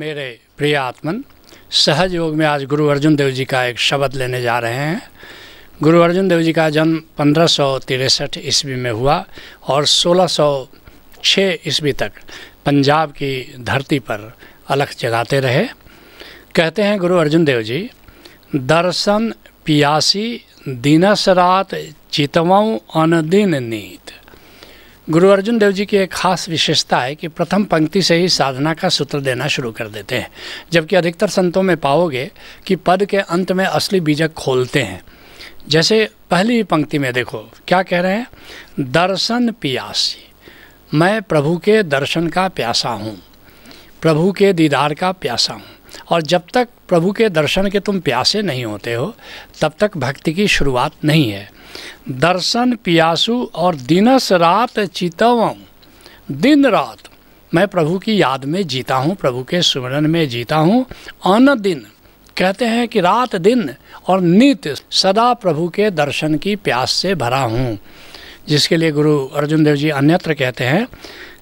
मेरे प्रिय आत्मन, सहज योग में आज गुरु अर्जुन देव जी का एक शब्द लेने जा रहे हैं। गुरु अर्जुन देव जी का जन्म 1563 ईस्वी में हुआ और 1606 ईस्वी तक पंजाब की धरती पर अलख जगाते रहे। कहते हैं गुरु अर्जुन देव जी, दर्शन पियासी दिनस रात चितवऊँ अनदिन नीत। गुरु अर्जुन देव जी की एक खास विशेषता है कि प्रथम पंक्ति से ही साधना का सूत्र देना शुरू कर देते हैं, जबकि अधिकतर संतों में पाओगे कि पद के अंत में असली बीजक खोलते हैं। जैसे पहली पंक्ति में देखो क्या कह रहे हैं, दर्शन पियासी, मैं प्रभु के दर्शन का प्यासा हूँ, प्रभु के दीदार का प्यासा हूँ। और जब तक प्रभु के दर्शन के तुम प्यासे नहीं होते हो तब तक भक्ति की शुरुआत नहीं है। दर्शन पियासु और दिनस रात चितवऊँ, दिन रात मैं प्रभु की याद में जीता हूँ, प्रभु के सुमिरन में जीता हूँ। अन दिन कहते हैं कि रात दिन, और नित्य सदा प्रभु के दर्शन की प्यास से भरा हूँ। जिसके लिए गुरु अर्जुन देव जी अन्यत्र कहते हैं,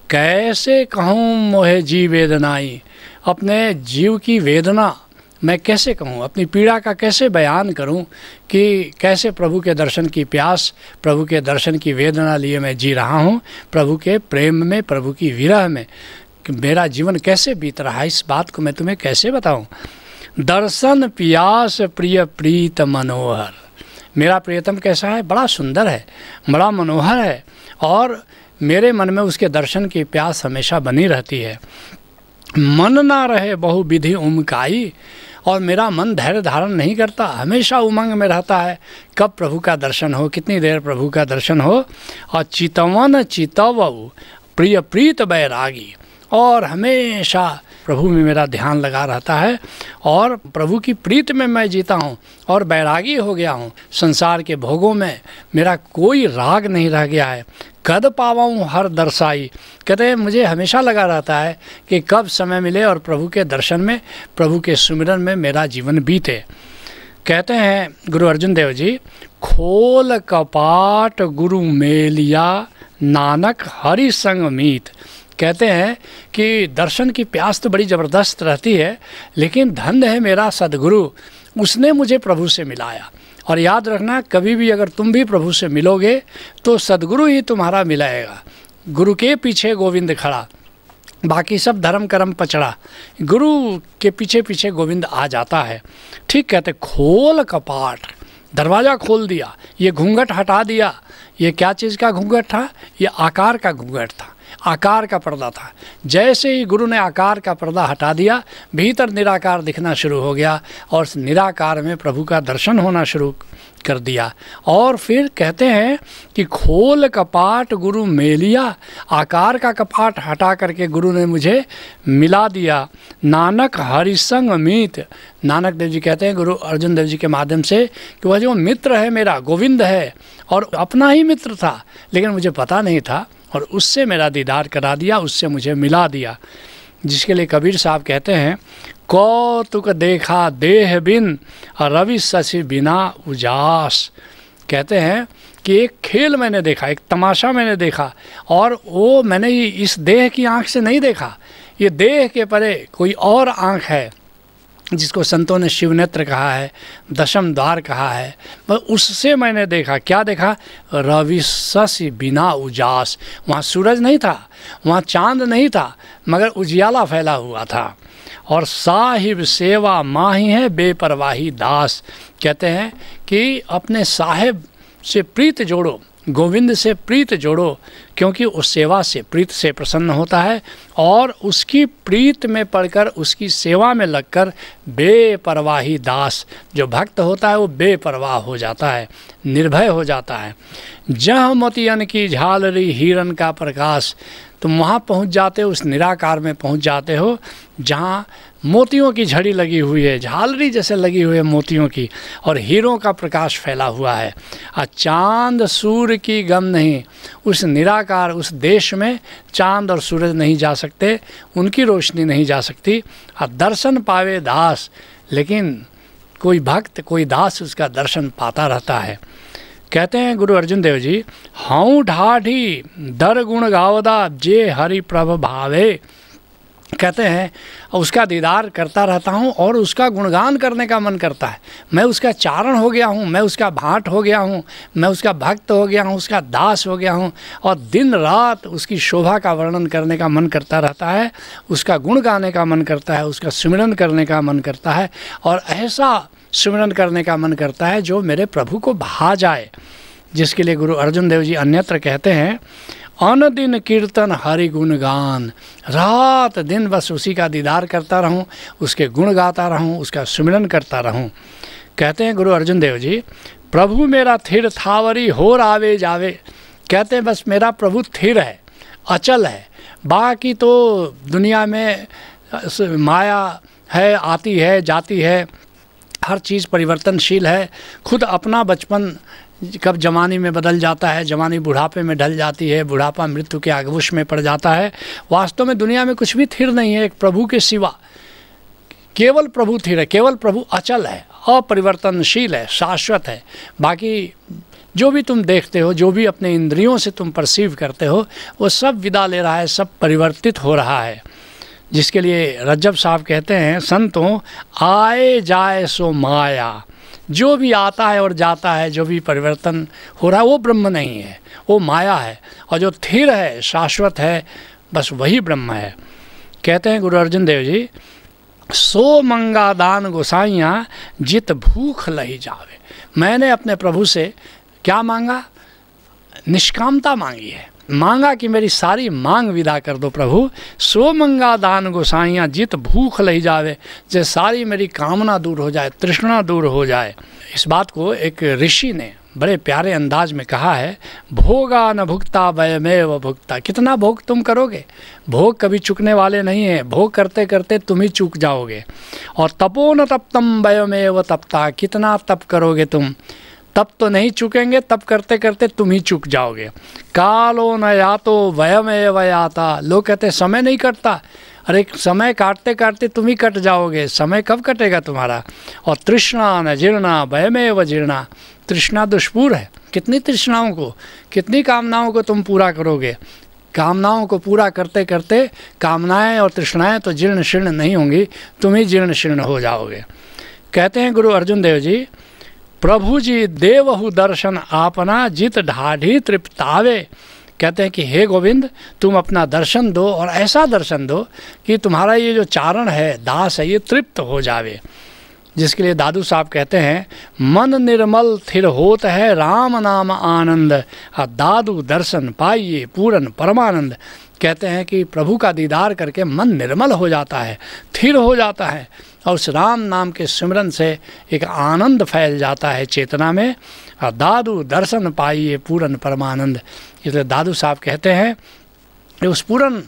कैसे कहूँ मोहे जी वेदनाई, अपने जीव की वेदना मैं कैसे कहूँ, अपनी पीड़ा का कैसे बयान करूँ कि कैसे प्रभु के दर्शन की प्यास, प्रभु के दर्शन की वेदना लिए मैं जी रहा हूँ। प्रभु के प्रेम में, प्रभु की विरह में मेरा जीवन कैसे बीत रहा है, इस बात को मैं तुम्हें कैसे बताऊँ। दर्शन पियास प्रिय प्रीत मनोहर, मेरा प्रियतम कैसा है, बड़ा सुंदर है, बड़ा मनोहर है, और मेरे मन में उसके दर्शन की प्यास हमेशा बनी रहती है। मन ना रहे बहु विधि उमकाई, और मेरा मन धैर्य धारण नहीं करता, हमेशा उमंग में रहता है कब प्रभु का दर्शन हो, कितनी देर प्रभु का दर्शन हो। और चितवन चितवऊ प्रिय प्रीत बैरागी, और हमेशा प्रभु में मेरा ध्यान लगा रहता है और प्रभु की प्रीत में मैं जीता हूँ और बैरागी हो गया हूँ। संसार के भोगों में मेरा कोई राग नहीं रह गया है। कद पावाऊँ हर दर्शाई, कहते हैं मुझे हमेशा लगा रहता है कि कब समय मिले और प्रभु के दर्शन में, प्रभु के सुमिरन में मेरा जीवन बीते। कहते हैं गुरु अर्जुन देव जी, खोल कपाट गुरु मेलिया नानक हरि संग मीत। कहते हैं कि दर्शन की प्यास तो बड़ी ज़बरदस्त रहती है, लेकिन धन्य है मेरा सदगुरु, उसने मुझे प्रभु से मिलाया। और याद रखना, कभी भी अगर तुम भी प्रभु से मिलोगे तो सदगुरु ही तुम्हारा मिलाएगा। गुरु के पीछे गोविंद खड़ा, बाकी सब धर्म कर्म पचड़ा, गुरु के पीछे पीछे गोविंद आ जाता है। ठीक कहते, खोल कपाट, दरवाज़ा खोल दिया, ये घूंघट हटा दिया। ये क्या चीज़ का घूंघट था, ये आकार का घूंघट था, आकार का पर्दा था। जैसे ही गुरु ने आकार का पर्दा हटा दिया, भीतर निराकार दिखना शुरू हो गया और उस निराकार में प्रभु का दर्शन होना शुरू कर दिया। और फिर कहते हैं कि खोल कपाट गुरु मेलिया, आकार का कपाट हटा करके गुरु ने मुझे मिला दिया। नानक हरिसंग मीत, नानक देव जी कहते हैं गुरु अर्जुन देव जी के माध्यम से कि वह जो मित्र है मेरा, गोविंद है, और अपना ही मित्र था लेकिन मुझे पता नहीं था, और उससे मेरा दीदार करा दिया, उससे मुझे मिला दिया। जिसके लिए कबीर साहब कहते हैं, कौतुक देखा देह बिन रवि शशि बिना उजास। कहते हैं कि एक खेल मैंने देखा, एक तमाशा मैंने देखा, और वो मैंने इस देह की आंख से नहीं देखा, ये देह के परे कोई और आंख है जिसको संतों ने शिव नेत्र कहा है, दशम द्वार कहा है, पर उससे मैंने देखा। क्या देखा, रवि शशि बिना उजास। वहाँ सूरज नहीं था, वहाँ चांद नहीं था, मगर उजियाला फैला हुआ था। और साहिब सेवा माही है बेपरवाही दास। कहते हैं कि अपने साहिब से प्रीत जोड़ो, गोविंद से प्रीत जोड़ो, क्योंकि उस सेवा से, प्रीत से प्रसन्न होता है, और उसकी प्रीत में पड़कर, उसकी सेवा में लगकर बेपरवाही दास, जो भक्त होता है वो बेपरवाह हो जाता है, निर्भय हो जाता है। जहाँ मोतियन की झालरी हिरन का प्रकाश, तुम वहाँ पहुँच जाते हो, उस निराकार में पहुँच जाते हो जहाँ मोतियों की झड़ी लगी हुई है, झालरी जैसे लगी हुई है मोतियों की, और हीरों का प्रकाश फैला हुआ है। और चांद सूर्य की गम नहीं, उस निराकार, उस देश में चांद और सूरज नहीं जा सकते, उनकी रोशनी नहीं जा सकती। और दर्शन पावे दास, लेकिन कोई भक्त, कोई दास उसका दर्शन पाता रहता है। कहते हैं गुरु अर्जुन देव जी, हऊँ ढाढ़ी दर गुण गावदा जे हरि प्रभ भावे। कहते हैं उसका दीदार करता रहता हूँ और उसका गुणगान करने का मन करता है। मैं उसका चारण हो गया हूँ, मैं उसका भाट हो गया हूँ, मैं उसका भक्त हो गया हूँ, उसका दास हो गया हूँ और दिन रात उसकी शोभा का वर्णन करने का मन करता रहता है, उसका गुण गाने का मन करता है, उसका सिमरन करने का मन करता है और ऐसा सिमरन करने का मन करता है जो मेरे प्रभु को भा जाए। जिसके लिए गुरु अर्जुन देव जी अन्यत्र कहते हैं, अन दिन कीर्तन हरि गुणगान, रात दिन बस उसी का दीदार करता रहूं, उसके गुण गाता रहूं, उसका सिमरन करता रहूं। कहते हैं गुरु अर्जुन देव जी, प्रभु मेरा थिर थावरी होर आवे जावे। कहते हैं बस मेरा प्रभु थिर है, अचल है, बाकी तो दुनिया में माया है, आती है जाती है, हर चीज़ परिवर्तनशील है। खुद अपना बचपन कब जवानी में बदल जाता है, जवानी बुढ़ापे में ढल जाती है, बुढ़ापा मृत्यु के आगोश में पड़ जाता है। वास्तव में दुनिया में कुछ भी थिर नहीं है एक प्रभु के सिवा, केवल प्रभु थिर है, केवल प्रभु अचल है, अपरिवर्तनशील है, शाश्वत है। बाकी जो भी तुम देखते हो, जो भी अपने इंद्रियों से तुम परसीव करते हो, वो सब विदा ले रहा है, सब परिवर्तित हो रहा है। जिसके लिए रज्जब साहब कहते हैं, संतों आए जाए सो माया, जो भी आता है और जाता है, जो भी परिवर्तन हो रहा है वो ब्रह्म नहीं है, वो माया है। और जो स्थिर है, शाश्वत है, बस वही ब्रह्म है। कहते हैं गुरु अर्जुन देव जी, सो मंगा दान गोसाइयाँ जित भूख लही जावे। मैंने अपने प्रभु से क्या मांगा? निष्कामता मांगी है, मांगा कि मेरी सारी मांग विदा कर दो प्रभु। सो मंगा दान गोसाइयाँ जित भूख लही जावे, जे सारी मेरी कामना दूर हो जाए, तृष्णा दूर हो जाए। इस बात को एक ऋषि ने बड़े प्यारे अंदाज में कहा है, भोगा न भुगता वयमेव भुगता। कितना भोग तुम करोगे? भोग कभी चुकने वाले नहीं हैं, भोग करते करते तुम ही चूक जाओगे। और तपो न तप्तम वयमेव तप्ता, कितना तप करोगे तुम, तब तो नहीं चुकेंगे, तब करते करते तुम ही चुक जाओगे। कालो न यातो वयमेव याता, लोग कहते समय नहीं कटता, अरे समय काटते काटते तुम ही कट जाओगे, समय कब कटेगा तुम्हारा। और तृष्णा न जीर्णा वयमेव जीर्णा, तृष्णा दुष्पूर है, कितनी तृष्णाओं को, कितनी कामनाओं को तुम पूरा करोगे। कामनाओं को पूरा करते करते कामनाएं और तृष्णाएं तो जीर्ण शीर्ण नहीं होंगी, तुम ही जीर्ण शीर्ण हो जाओगे। कहते हैं गुरु अर्जुन देव जी, प्रभु जी देवहु दर्शन आपना जित ढाढ़ी तृप्तावे। कहते हैं कि हे गोविंद, तुम अपना दर्शन दो और ऐसा दर्शन दो कि तुम्हारा ये जो चारण है, दास है, ये तृप्त हो जावे। जिसके लिए दादू साहब कहते हैं, मन निर्मल थिर होत है राम नाम आनंद, दादू दर्शन पाइए पूरन परमानंद। कहते हैं कि प्रभु का दीदार करके मन निर्मल हो जाता है, स्थिर हो जाता है और उस राम नाम के सिमरन से एक आनंद फैल जाता है चेतना में। और दादू दर्शन पाइए पूरन परमानंद। इसलिए दादू साहब कहते हैं कि उस पूरन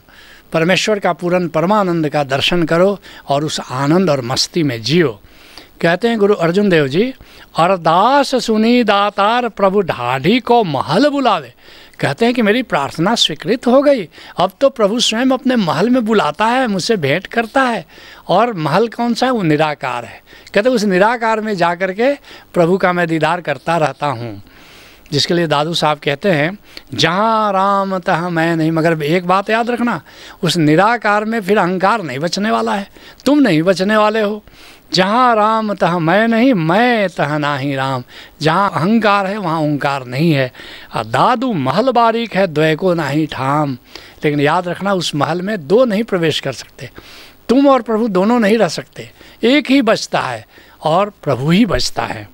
परमेश्वर का पूरन परमानंद का दर्शन करो और उस आनंद और मस्ती में जियो। कहते हैं गुरु अर्जुन देव जी, अरदास सुनी दातार प्रभु ढाढ़ी को महल बुलावे। कहते हैं कि मेरी प्रार्थना स्वीकृत हो गई, अब तो प्रभु स्वयं अपने महल में बुलाता है, मुझसे भेंट करता है। और महल कौन सा है? वो निराकार है। कहते हैं उस निराकार में जा कर के प्रभु का मैं दीदार करता रहता हूँ। जिसके लिए दादू साहब कहते हैं, जहाँ राम तहाँ मैं नहीं। मगर एक बात याद रखना, उस निराकार में फिर अहंकार नहीं बचने वाला है, तुम नहीं बचने वाले हो। जहाँ राम तहाँ मैं नहीं, मैं तहाँ नाही राम। जहाँ अहंकार है वहाँ ओंकार नहीं है। दादू महल बारीक है द्वय को नाही ठाम। लेकिन याद रखना, उस महल में दो नहीं प्रवेश कर सकते, तुम और प्रभु दोनों नहीं रह सकते, एक ही बचता है और प्रभु ही बचता है।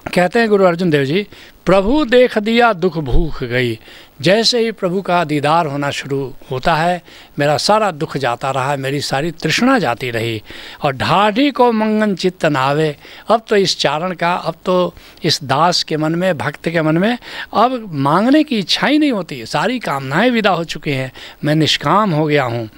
कहते हैं गुरु अर्जुन देव जी, प्रभु देख दिया दुख भूख गई। जैसे ही प्रभु का दीदार होना शुरू होता है, मेरा सारा दुख जाता रहा, मेरी सारी तृष्णा जाती रही। और ढाढ़ी को मंगन चित्त नावे। अब तो इस चारण का, अब तो इस दास के मन में, भक्त के मन में अब मांगने की इच्छा ही नहीं होती, सारी कामनाएं विदा हो चुकी हैं, मैं निष्काम हो गया हूँ।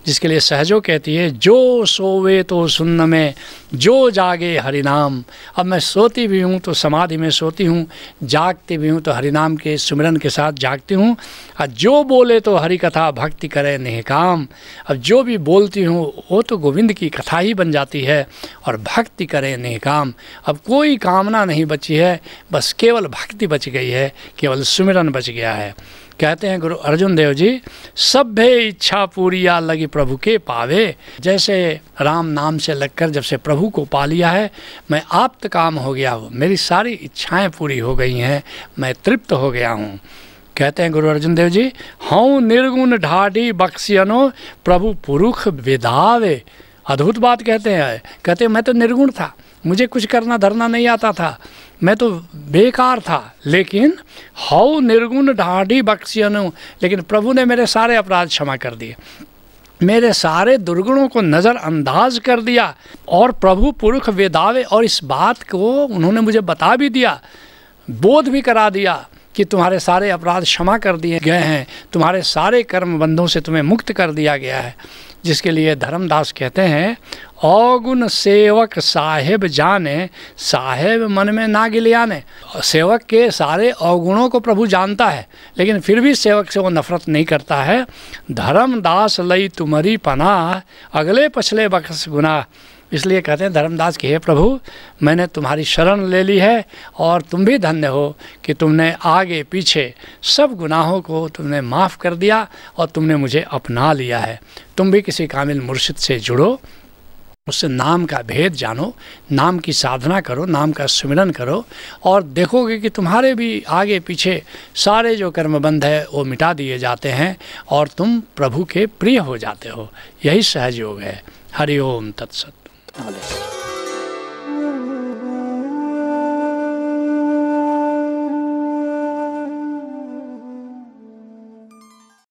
जिसके लिए सहजो कहती है, जो सोवे तो सुन्न में, जो जागे हरिनाम। अब मैं सोती भी हूँ तो समाधि में सोती हूँ, जागती भी हूँ तो हरिनाम के सुमिरन के साथ जागती हूँ। और जो बोले तो हरि कथा भक्ति करे निहकाम। अब जो भी बोलती हूँ वो तो गोविंद की कथा ही बन जाती है और भक्ति करे निहकाम। अब कोई कामना नहीं बची है, बस केवल भक्ति बच गई है, केवल सुमिरन बच गया है। कहते हैं गुरु अर्जुन देव जी, सभ्य इच्छा पूरिया लगी प्रभु के पावे। जैसे राम नाम से लगकर जब से प्रभु को पा लिया है, मैं आप्त काम हो गया हूँ, मेरी सारी इच्छाएं पूरी हो गई हैं, मैं तृप्त हो गया हूँ। कहते हैं गुरु अर्जुन देव जी, हूँ निर्गुण ढाढ़ी बख्शियनो प्रभु पुरुष विधावे। अद्भुत बात कहते हैं मैं तो निर्गुण था, मुझे कुछ करना धरना नहीं आता था, मैं तो बेकार था, लेकिन हौ निर्गुण ढाढ़ी बख्शियनो, लेकिन प्रभु ने मेरे सारे अपराध क्षमा कर दिए, मेरे सारे दुर्गुणों को नज़रअंदाज कर दिया। और प्रभु पुरुष वेदावे, और इस बात को उन्होंने मुझे बता भी दिया, बोध भी करा दिया कि तुम्हारे सारे अपराध क्षमा कर दिए गए हैं, तुम्हारे सारे कर्म बंधों से तुम्हें मुक्त कर दिया गया है। जिसके लिए धर्मदास कहते हैं, अवगुण सेवक साहेब जाने, साहेब मन में ना गिलियाने। सेवक के सारे अवगुणों को प्रभु जानता है, लेकिन फिर भी सेवक से वो नफरत नहीं करता है। धर्मदास लई तुम्हारी पनाह, अगले पछले बख्श गुनाह। इसलिए कहते हैं धर्मदास कि हे प्रभु, मैंने तुम्हारी शरण ले ली है, और तुम भी धन्य हो कि तुमने आगे पीछे सब गुनाहों को तुमने माफ़ कर दिया और तुमने मुझे अपना लिया है। तुम भी किसी कामिल मुर्शिद से जुड़ो, उससे नाम का भेद जानो, नाम की साधना करो, नाम का सुमिरन करो, और देखोगे कि तुम्हारे भी आगे पीछे सारे जो कर्मबंध है वो मिटा दिए जाते हैं और तुम प्रभु के प्रिय हो जाते हो। यही सहज योग है। हरि ओम तत्सत।